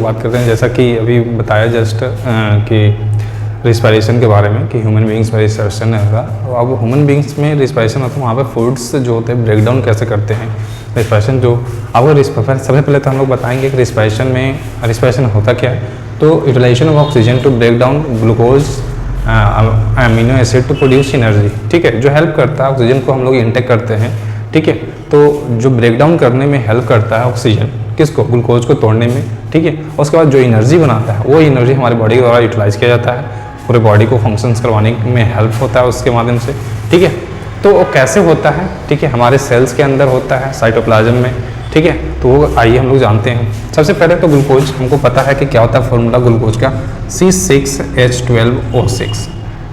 बात करते हैं। जैसा कि अभी बताया जस्ट कि रिस्पायरेशन के बारे में कि ह्यूमन बींग्स में रिस्पायरेशन होगा। अब ह्यूमन बींग्स में रिस्पायरेशन होता है, वहाँ पे फूड्स जो होते हैं ब्रेक डाउन कैसे करते हैं रिस्पायरेशन जो आपको सबसे पहले तो हम लोग बताएंगे कि रिस्पायरेशन होता क्या है। तो utilisation of oxygen to break down glucose amino acid to produce energy, ठीक है, जो हेल्प करता है ऑक्सीजन को हम लोग इंटेक करते हैं, ठीक है। तो जो ब्रेक डाउन करने में हेल्प करता है ऑक्सीजन किसको, ग्लूकोज को तोड़ने में, ठीक है। उसके बाद जो एनर्जी बनाता है वो एनर्जी हमारी बॉडी के द्वारा यूटिलाइज किया जाता है, पूरे बॉडी को फंक्शंस करवाने में हेल्प होता है उसके माध्यम से, ठीक है। तो वो कैसे होता है, ठीक है, हमारे सेल्स के अंदर होता है साइटोप्लाज्म में, ठीक है। तो वो आइए हम लोग जानते हैं। सबसे पहले तो ग्लूकोज हमको पता है कि क्या होता है, फॉर्मूला ग्लूकोज का C6H12O6,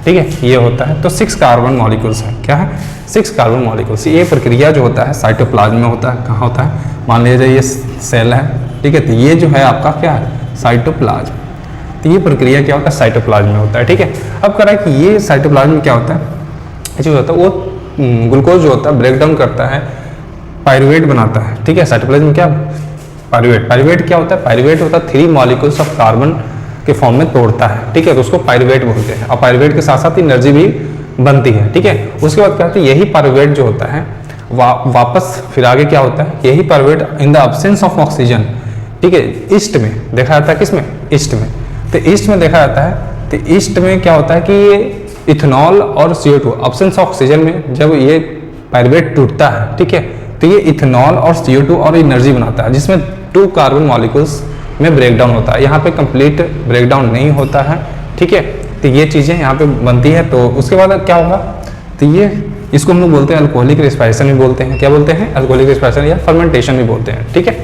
ठीक है, ये होता है। तो 6 कार्बन मॉलिक्यूल्स है, क्या है, 6 कार्बन मॉलिक्यूल्स। ये प्रक्रिया जो होता है साइटोप्लाज्म में होता है, कहाँ होता है, मान लीजिए ये सेल है, ठीक है, तो ये जो है आपका क्या है, साइटोप्लाज्म। तो ये प्रक्रिया क्या होता है, साइटोप्लाज्म में होता है, ठीक है। अब कह रहा है कि ये साइटोप्लाज्म में क्या होता है, जो होता है वो ग्लूकोज जो होता है ब्रेक डाउन करता है, पायरुवेट बनाता है, ठीक है। साइटोप्लाज्म में क्या, पायरुवेट क्या होता है, पायरुवेट होता है 3 मॉलिक्यूल्स ऑफ कार्बन के फॉर्म में तोड़ता है, ठीक है, तो उसको पायरुवेट बोलते हैं। और पायरुवेट के साथ साथ एनर्जी भी बनती है, ठीक है। उसके बाद क्या होता है, यही पायरुवेट जो होता है वापस फिर आगे क्या होता है, यही pyruvate in the absence of oxygen, ठीक है, ईस्ट में देखा जाता है, किसमें, ईस्ट में। तो ईस्ट में देखा जाता है, तो ईस्ट में क्या होता है कि ये इथेनॉल और CO2 एब्सेंस ऑफ ऑक्सीजन में जब ये पायरुवेट टूटता है, ठीक है, तो ये इथेनॉल और CO2 और एनर्जी बनाता है, जिसमें 2 कार्बन मॉलिक्यूल्स में ब्रेक डाउन होता है। यहाँ पे कंप्लीट ब्रेक डाउन नहीं होता है, ठीक है। तो ये चीज़ें यहाँ पे बनती है। तो उसके बाद क्या होगा, तो ये इसको हम लोग बोलते हैं अल्कोहलिक रिस्पायरेशन भी बोलते हैं, क्या बोलते हैं, अल्कोहलिक रिस्पायरेशन या फर्मेंटेशन भी बोलते हैं, ठीक है।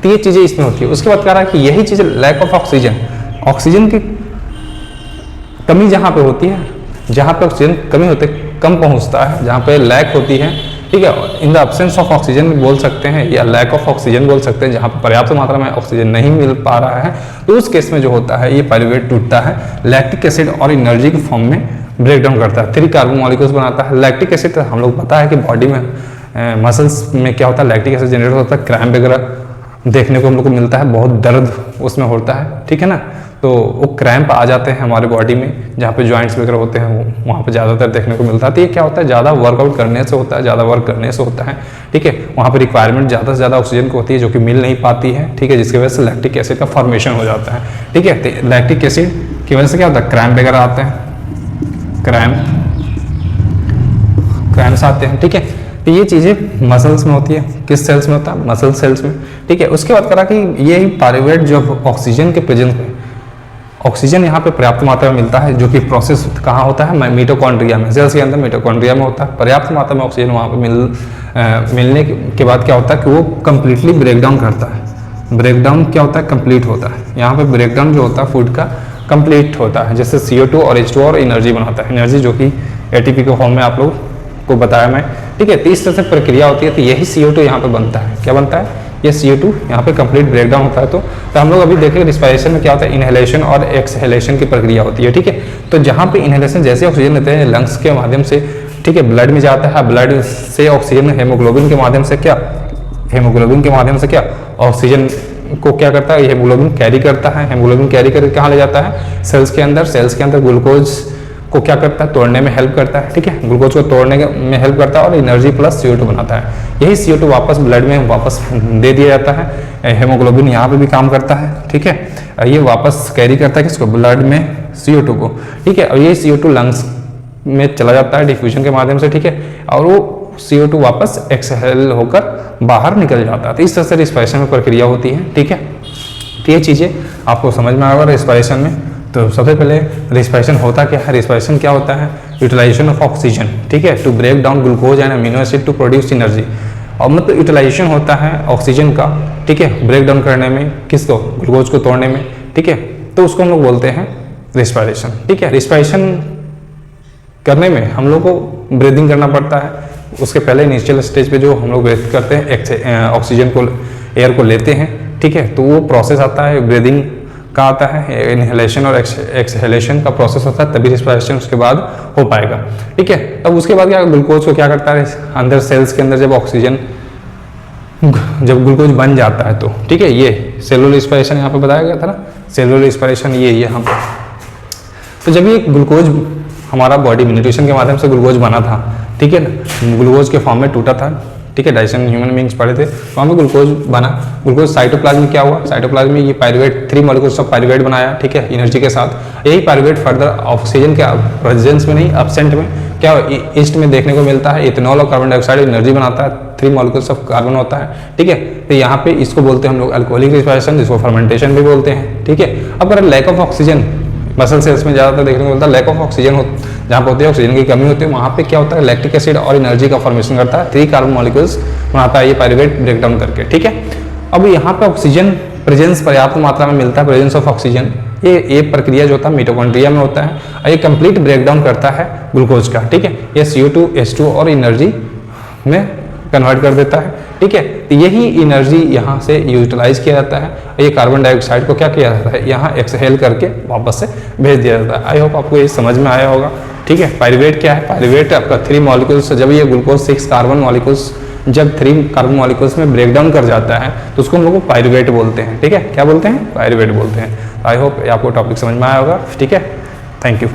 तो ये चीज़ें इसमें होती है। उसके बाद कह रहा है कि यही चीज़ लैक ऑफ ऑक्सीजन, ऑक्सीजन की कमी जहाँ पे होती है, जहाँ पे ऑक्सीजन कमी होती है, कम पहुँचता है, जहाँ पे लैक होती है, ठीक है, in the absence of oxygen बोल सकते हैं या लैक ऑफ ऑक्सीजन बोल सकते हैं, जहाँ पर पर्याप्त मात्रा में ऑक्सीजन नहीं मिल पा रहा है, तो उस केस में जो होता है ये पायरुवेट टूटता है, लैक्टिक एसिड और एनर्जी के फॉर्म में ब्रेक डाउन करता है, 3 कार्बन मॉलिक्यूल्स बनाता है। लैक्टिक एसिड हम लोग पता है कि बॉडी में मसल्स में क्या होता है, लैक्टिक एसिड जनरेट होता है, क्रैम्प वगैरह देखने को हम लोग को मिलता है, बहुत दर्द उसमें होता है, ठीक है ना। तो वो क्रैम्प आ जाते हैं हमारे बॉडी में, जहाँ पे जॉइंट्स वगैरह होते हैं वहाँ पे ज़्यादातर देखने को मिलता है। तो ये क्या होता है, ज़्यादा वर्कआउट करने से होता है, ज़्यादा वर्क करने से होता है, ठीक है। वहाँ पे रिक्वायरमेंट ज़्यादा से ज़्यादा ऑक्सीजन को होती है, जो कि मिल नहीं पाती है, ठीक है, जिसकी वजह से लैक्टिक एसिड का फॉर्मेशन हो जाता है, ठीक है। तो लैक्टिक एसिड की वजह से क्या होता है, क्रैम्प वगैरह आते हैं, क्रैम्प्स आते हैं, ठीक है। तो ये चीज़ें मसल्स में होती है, किस सेल्स में होता है, मसल सेल्स में, ठीक है। उसके बाद करा कि ये पायरुवेट जो ऑक्सीजन के प्रेजेंस में, ऑक्सीजन यहाँ पे पर्याप्त मात्रा में मिलता है, जो कि प्रोसेस कहाँ होता है, मिटोकॉन्ड्रिया में, सेल्स के अंदर मिटोकॉन्ड्रिया में होता है। पर्याप्त मात्रा में ऑक्सीजन वहाँ पे मिलने के बाद क्या होता है कि वो कम्प्लीटली ब्रेक डाउन करता है। ब्रेक डाउन क्या होता है, कंप्लीट होता है। यहाँ पे ब्रेक डाउन जो होता है फूड का कंप्लीट होता है, जैसे CO2 और H2 और एनर्जी बनाता है, एनर्जी जो कि ATP के फॉर्म में आप लोग को बताया मैं, ठीक है। तो इस तरह से प्रक्रिया होती है। तो यही CO2 यहाँ पे बनता है, क्या बनता है, ये CO2 यहाँ पे कंप्लीट ब्रेक डाउन होता है। तो हम लोग अभी देखेंगे रिस्पायरेशन में क्या होता है, इनहेलेशन और एक्सहेलेशन की प्रक्रिया होती है, ठीक है। तो जहाँ पे इनहेलेशन जैसे ऑक्सीजन लेते हैं लंग्स के माध्यम से, ठीक है, ब्लड में जाता है, ब्लड से ऑक्सीजन हेमोग्लोबिन के माध्यम से क्या, हेमोग्लोबिन के माध्यम से क्या ऑक्सीजन को क्या करता है, हेमोग्लोबिन कैरी करता है, हेमोग्लोबिन कैरी करके कहाँ ले जाता है, सेल्स के अंदर, सेल्स के अंदर ग्लूकोज को क्या करता है, तोड़ने में हेल्प करता है, ठीक है, ग्लूकोज को तोड़ने में हेल्प करता है और एनर्जी प्लस CO2 बनाता है। यही CO2 वापस ब्लड में वापस दे दिया जाता है, हेमोग्लोबिन यहाँ पे भी काम करता है, ठीक है, ये वापस कैरी करता है किसको, ब्लड में CO2 को, ठीक है। और ये CO2 लंग्स में चला जाता है डिफ्यूजन के माध्यम से, ठीक है, और वो CO2 वापस एक्सहेल होकर बाहर निकल जाता है। तो इस तरह से रिस्पायरेशन में प्रक्रिया होती है, ठीक है। तो ये चीज़ें आपको समझ में आएगा रिस्पायरेशन में। तो सबसे पहले रिस्पायरेशन होता क्या है, रिस्पायरेशन क्या होता है, यूटिलाइजेशन ऑफ ऑक्सीजन, ठीक है, to break down glucose and amino acid to produce energy. और मतलब यूटिलाइजेशन होता है ऑक्सीजन का, ठीक है, ब्रेक डाउन करने में, किसको, ग्लूकोज को तोड़ने में, ठीक है। तो उसको हम लोग बोलते हैं रिस्पायरेशन, ठीक है। रिस्पायरेशन करने में हम लोग को ब्रीदिंग करना पड़ता है। उसके पहले इनिशियल स्टेज पे जो हम लोग ब्रीथ करते हैं, ऑक्सीजन को, एयर को लेते हैं, ठीक है, तो वो प्रोसेस आता है ब्रीदिंग का, आता है इनहेलेशन और एक्सहेलेशन का प्रोसेस होता है, तभी रिस्पायरेशन उसके बाद हो पाएगा, ठीक है। तब उसके बाद क्या, ग्लूकोज को क्या करता है, अंदर सेल्स के अंदर जब ऑक्सीजन जब ग्लूकोज बन जाता है तो ठीक है, ये सेलुलर रेस्पिरेशन यहाँ पे बताया गया था ना, सेलुलर रेस्पिरेशन ये यहाँ पे। तो जब ये ग्लूकोज हमारा बॉडी में न्यूट्रिशन के माध्यम से ग्लूकोज बना था, ठीक है ना, ग्लूकोज के फॉर्म में टूटा था, ठीक है, डाइजेशन ह्यूमन बींग्स पढ़े थे, वहाँ पे ग्लूकोज बना। ग्लूकोज साइटोप्लाज्म में क्या हुआ, साइटोप्लाज्म में ये पायरुवेट 3 मॉलिक्यूल्स ऑफ पायरुवेट बनाया, ठीक है, एनर्जी के साथ। यही पायरुवेट फर्दर ऑक्सीजन के प्रेजेंस में नहीं, एब्सेंट में क्या ईस्ट में देखने को मिलता है, इथेनॉल और कार्बन डाइऑक्साइड एनर्जी बनाता है, 3 मॉलिक्यूल्स ऑफ कार्बन होता है, ठीक है। तो यहाँ पे इसको बोलते हैं हम लोग अल्कोहलिक रेस्पिरेशन, जिसको फर्मेंटेशन भी बोलते हैं, ठीक है। अब अगर lack of oxygen muscle cells में ज़्यादातर देखने को मिलता है, लैक ऑफ ऑक्सीजन जहाँ पर होती है, ऑक्सीजन की कमी होती है, वहाँ पे क्या होता है, लैक्टिक एसिड और एनर्जी का फॉर्मेशन करता है, 3 कार्बन मॉलिक्यूल्स बनाता है ये पायरुवेट ब्रेक डाउन करके, ठीक है। अब यहाँ पे ऑक्सीजन प्रेजेंस पर्याप्त मात्रा में मिलता है, प्रेजेंस ऑफ ऑक्सीजन, ये प्रक्रिया जो होता है मिटोकॉन्ड्रिया में होता है, और ये कंप्लीट ब्रेक डाउन करता है ग्लूकोज का, ठीक है। ये CO2 H2 और एनर्जी में कन्वर्ट कर देता है, ठीक है। तो यही एनर्जी यहाँ से यूटिलाइज किया जाता है, ये कार्बन डाइऑक्साइड को क्या किया जाता है, यहाँ एक्सहेल करके वापस से भेज दिया जाता है। आई होप आपको ये समझ में आया होगा, ठीक है। पायरुवेट क्या है, पायरुवेट आपका 3 मॉलिक्यूल्स, जब ये ग्लूकोज 6 कार्बन मॉलिक्यूल्स जब 3 कार्बन मॉलिक्यूल्स में ब्रेक डाउन कर जाता है तो उसको हम लोग पायरुवेट बोलते हैं, ठीक है। क्या बोलते हैं, पायरुवेट बोलते हैं। आई होप आपको टॉपिक समझ में आया होगा, ठीक है। Thank you.